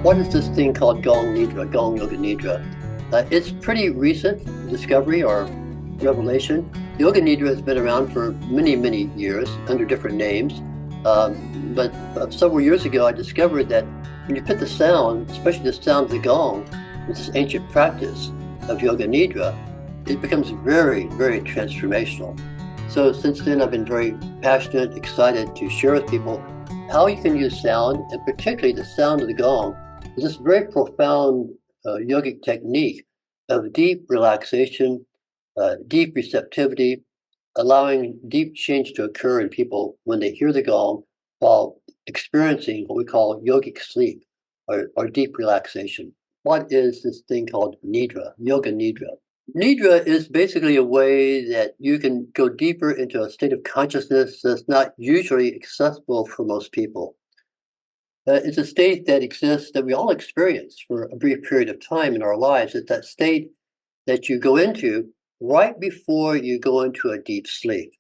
What is this thing called Gong Nidra, Gong Yoga Nidra? It's pretty recent discovery or revelation. Yoga Nidra has been around for many, many years under different names. But several years ago, I discovered that when you put the sound, especially the sound of the gong, with this ancient practice of Yoga Nidra, it becomes very, very transformational. So since then, I've been very passionate, excited to share with people how you can use sound, and particularly the sound of the gong, with this very profound yogic technique of deep relaxation, deep receptivity, allowing deep change to occur in people when they hear the gong while experiencing what we call yogic sleep or deep relaxation. What is this thing called Nidra, Yoga Nidra? Nidra is basically a way that you can go deeper into a state of consciousness that's not usually accessible for most people. It's a state that exists that we all experience for a brief period of time in our lives. It's that state that you go into right before you go into a deep sleep.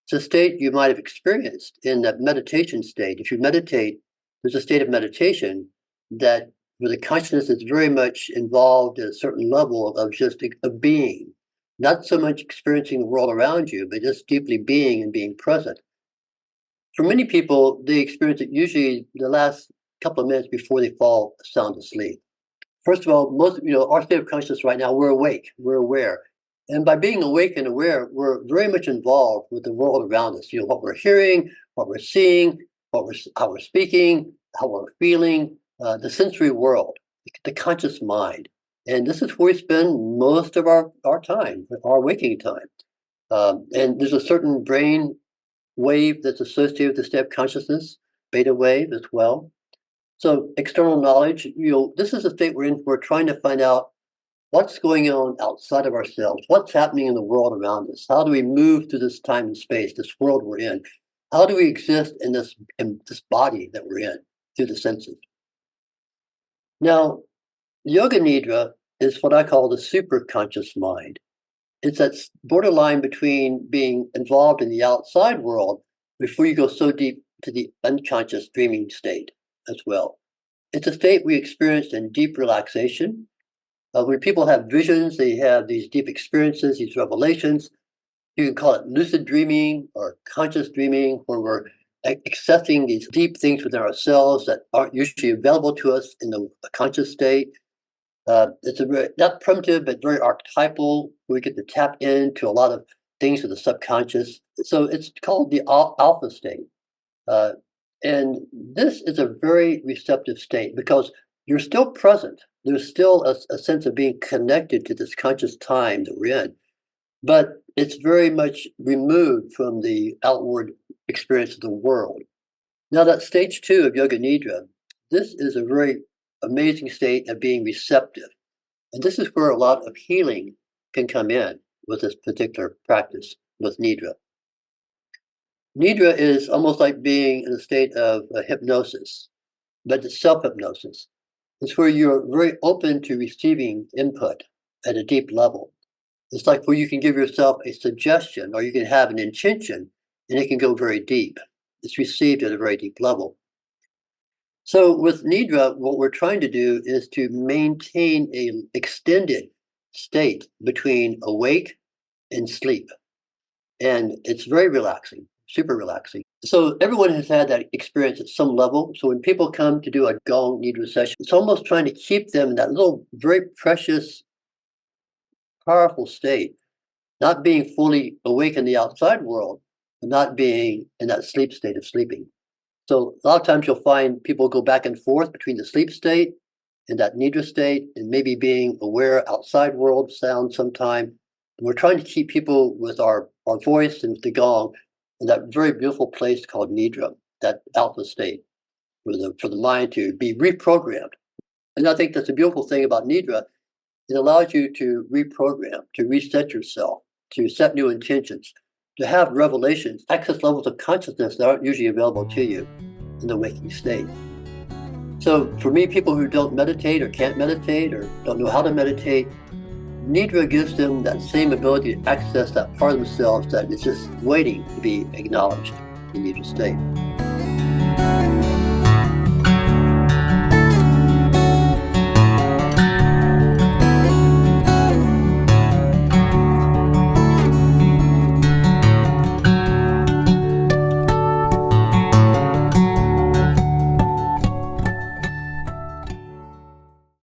It's a state you might have experienced in that meditation state. If you meditate, there's a state of meditation that where the consciousness is very much involved at a certain level of just a being, not so much experiencing the world around you, but just deeply being and being present. For many people, they experience it usually the last couple of minutes before they fall sound asleep. First of all, our state of consciousness right now, we're awake, we're aware. And by being awake and aware, we're very much involved with the world around us. What we're hearing, what we're seeing, how we're speaking, how we're feeling, the sensory world, the conscious mind. And this is where we spend most of our time, our waking time. And there's a certain brain wave that's associated with the state of consciousness, beta wave as well. So external knowledge, this is a state we're in. We're trying to find out what's going on outside of ourselves, what's happening in the world around us. How do we move through this time and space, this world we're in? How do we exist in this body that we're in through the senses? Now, Yoga Nidra is what I call the superconscious mind. It's that borderline between being involved in the outside world before you go so deep to the unconscious dreaming state as well. It's a state we experience in deep relaxation. When people have visions, they have these deep experiences, these revelations. You can call it lucid dreaming or conscious dreaming, where we're accessing these deep things within ourselves that aren't usually available to us in the conscious state. It's not primitive, but very archetypal. We get to tap into a lot of things of the subconscious. So it's called the alpha state. And this is a very receptive state because you're still present. There's still a sense of being connected to this conscious time that we're in. But it's very much removed from the outward experience of the world. Now that stage 2 of Yoga Nidra, this is a very amazing state of being receptive. And this is where a lot of healing can come in with this particular practice with Nidra. Nidra is almost like being in a state of hypnosis, but it's self-hypnosis. It's where you're very open to receiving input at a deep level. It's like where you can give yourself a suggestion or you can have an intention and it can go very deep. It's received at a very deep level. So with Nidra, what we're trying to do is to maintain an extended state between awake and sleep. And it's very relaxing, super relaxing. So everyone has had that experience at some level. So when people come to do a Gong Nidra session, it's almost trying to keep them in that little, very precious, powerful state, not being fully awake in the outside world, but not being in that sleep state of sleeping. So a lot of times you'll find people go back and forth between the sleep state and that Nidra state and maybe being aware outside world sound sometime. And we're trying to keep people with our voice and with the gong in that very beautiful place called Nidra, that alpha state, for the mind to be reprogrammed. And I think that's a beautiful thing about Nidra. It allows you to reprogram, to reset yourself, to set new intentions, to have revelations, access levels of consciousness that aren't usually available to you in the waking state. So for me, people who don't meditate or can't meditate or don't know how to meditate, Nidra gives them that same ability to access that part of themselves that is just waiting to be acknowledged in Nidra state.